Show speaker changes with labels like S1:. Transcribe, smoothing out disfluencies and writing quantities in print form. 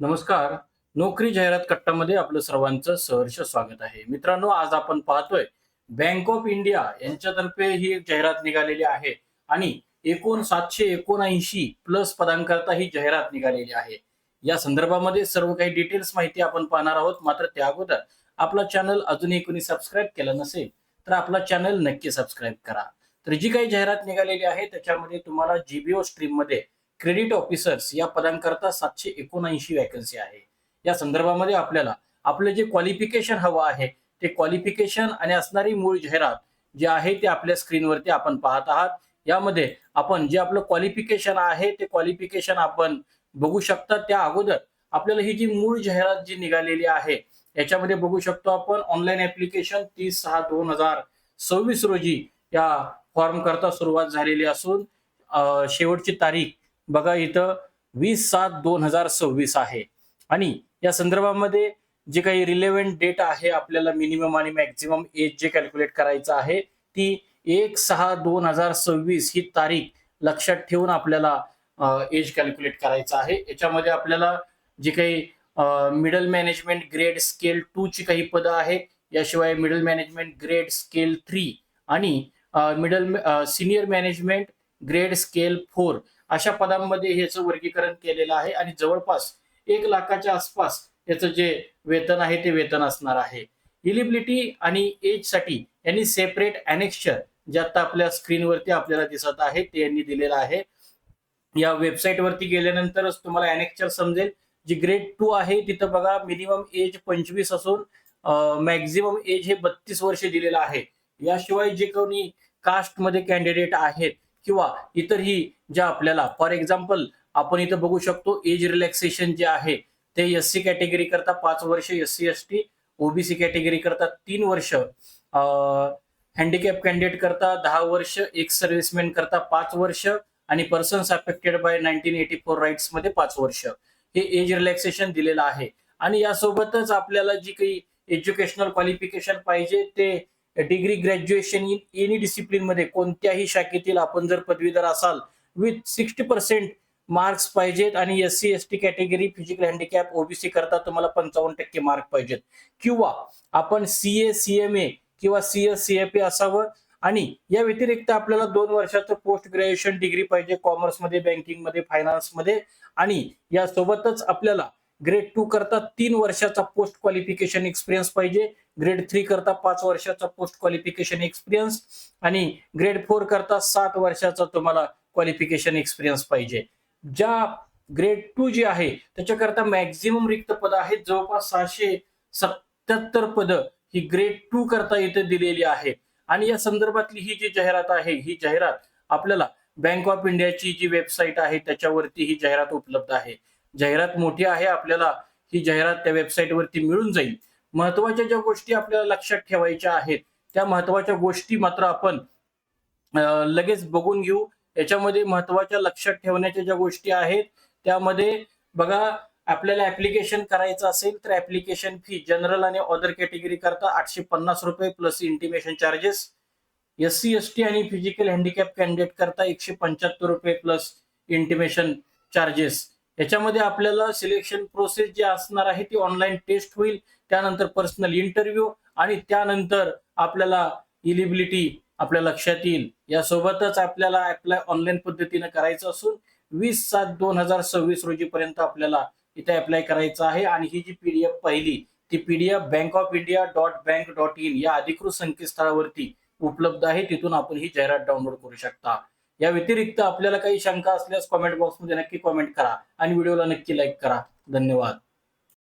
S1: नमस्कार. नोकरी जाहिरात कट्टामध्ये आपलं सर्वांचं सहर्ष स्वागत आहे. मित्रांनो, आज आपण पाहतोय बँक ऑफ इंडिया यांच्यातर्फे ही एक जाहिरात निघालेली आहे आणि एकूण 779 प्लस पदांकरता ही जाहिरात निघालेली आहे. या संदर्भामध्ये सर्व काही डिटेल्स माहिती आपण पाहणार आहोत. मात्र त्या अगोदर आपला चॅनल अजूनही कोणी सबस्क्राईब केलं नसेल तर आपला चॅनल नक्की सबस्क्राईब करा. तर जी काही जाहिरात निघालेली आहे त्याच्यामध्ये तुम्हाला जीबीओ स्ट्रीम मध्ये क्रेडिट ऑफिसर्स या पदांकरता 779 वॅकन्सी आहे. या संदर्भामध्ये आपल्याला आपलं जे क्वालिफिकेशन हवं आहे ते क्वालिफिकेशन आणि असणारी मूळ जाहिरात जे आहे ते आपल्या स्क्रीनवरती आपण पाहत आहात. यामध्ये आपण जे आपलं क्वालिफिकेशन आहे ते क्वालिफिकेशन आपण बघू शकता. त्या अगोदर आपल्याला ही जी मूळ जाहिरात जी निघालेली आहे याच्यामध्ये बघू शकतो आपण ऑनलाईन ऍप्लिकेशन 30/6/2026 रोजी या फॉर्म करता सुरुवात झालेली असून शेवटची तारीख बघा इथं 20/7/2026 आहे. आणि या संदर्भामध्ये जे काही रिलेव्हंट डेट आहे आपल्याला मिनिमम आणि मॅक्झिमम एज जे कॅल्क्युलेट करायचं आहे ती 1/6/2026 ही तारीख लक्षात ठेवून आपल्याला एज कॅल्क्युलेट करायचं आहे. याच्यामध्ये आपल्याला जे काही मिडल मॅनेजमेंट ग्रेड स्केल 2 ची काही पदं आहेत. याशिवाय मिडल मॅनेजमेंट ग्रेड स्केल 3 आणि सिनियर मॅनेजमेंट ग्रेड स्केल 4 अशा पदांमध्ये याचं वर्गीकरण केलेलं आहे आणि जवळपास 1 लाखाच्या आसपास याचं जे वेतन आहे ते वेतन असणार आहे. इलिजिबिलिटी आणि एज साठी यांनी सेपरेट अनेक्स्चर जे आता आपल्या स्क्रीनवरती आपल्याला दिसत आहे ते यांनी दिलेलं आहे. या वेबसाईट वरती गेल्यानंतरच तुम्हाला अनेक्स्चर समजेल. जी ग्रेड 2 आहे तिथं बघा मिनिमम एज 25 असून मॅक्झिमम एज हे 32 वर्ष दिलेलं आहे. याशिवाय जे कोणी कास्ट मध्ये कॅन्डिडेट आहेत किंवा इतरही ज्या आपल्याला फॉर एक्झाम्पल आपण इथं बघू शकतो एज रिलॅक्सेशन जे आहे ते एससी कॅटेगरी करता 5 वर्ष, एससी एसटी ओबीसी कॅटेगरी करता 3 वर्ष, हँडिकॅप कॅन्डिडेट करता 10 वर्ष, एक्स सर्व्हिसमॅन करता 5 वर्ष आणि पर्सन्स अफेक्टेड बाय 1984 राईट्स मध्ये 5 वर्ष हे एज रिलॅक्सेशन दिलेलं आहे. आणि यासोबतच आपल्याला जी काही एज्युकेशनल क्वालिफिकेशन पाहिजे ते degree graduation in any discipline मध्ये कोणत्याही शाखेतील आपण जर पदवीधर असाल विथ 60% मार्क्स पाहिजेत आणि SC ST category physical handicap OBC करता तुम्हाला 55% मार्क पाहिजेत किंवा आपण सीए सीएमए किंवा सीएस सीएपी असावं. आणि या व्यतिरिक्त आपल्याला 2 वर्षाचं पोस्ट ग्रॅज्युएशन डिग्री पाहिजे कॉमर्समध्ये, बँकिंगमध्ये, फायनान्समध्ये. आणि यासोबतच आपल्याला ग्रेड 2 करता 3 वर्षाचा पोस्ट क्वालिफिकेशन एक्सपिरियन्स पाहिजे, ग्रेड 3 करता 5 वर्षाचा पोस्ट क्वालिफिकेशन एक्सपिरियन्स आणि ग्रेड 4 करता 7 वर्षाचा तुम्हाला क्वालिफिकेशन एक्सपिरियन्स पाहिजे. ज्या ग्रेड 2 जी आहे त्याच्याकरता मॅक्झिमम रिक्त पद आहेत जवळपास 677 पदं ही ग्रेड 2 करता इथे दिलेली आहे. आणि या संदर्भातली ही जी जाहिरात आहे ही जाहिरात आपल्याला बँक ऑफ इंडियाची जी वेबसाईट आहे त्याच्यावरती ही जाहिरात उपलब्ध आहे. जाहिरात मोठी आहे, आपल्याला ही जाहिरात त्या वेबसाईट वरती मिळून जाईल. महत्वाच्या ज्या गोष्टी आपल्याला लक्षात ठेवायच्या आहेत त्या महत्वाच्या गोष्टी मात्र आपण लगेच बघून घेऊ. याच्यामध्ये महत्वाच्या लक्षात ठेवण्याच्या ज्या गोष्टी आहेत त्यामध्ये बघा आपल्याला ऍप्लिकेशन करायचं असेल तर ऍप्लिकेशन फी जनरल आणि अदर कॅटेगरी करता 850 रुपये plus intimation charges, SC ST आणि फिजिकल हँडिकॅप कॅन्डिडेट करता 175 रुपये प्लस इंटिमेशन चार्जेस. याच्यामध्ये आपल्याला सिलेक्शन प्रोसेस जी असणार आहे ती ऑनलाईन टेस्ट होईल, त्यानंतर पर्सनल इंटरव्ह्यू आणि त्यानंतर आपल्याला इलिजिबिलिटी आपल्या लक्षात येईल. यासोबतच आपल्याला अप्लाय ऑनलाईन पद्धतीने करायचं असून 20/7/2026 रोजी पर्यंत आपल्याला इथे अप्लाय करायचं आहे. आणि ही जी पीडीएफ पाहिली ती पीडीएफ bankofindia.bank.in या अधिकृत संकेतस्थळावरती उपलब्ध आहे. तिथून आपण ही जाहिरात डाउनलोड करू शकता. या व्यतिरिक्त आपल्याला काही शंका असल्यास कमेंट बॉक्समध्ये नक्की कमेंट करा आणि व्हिडिओला नक्की लाईक करा. धन्यवाद.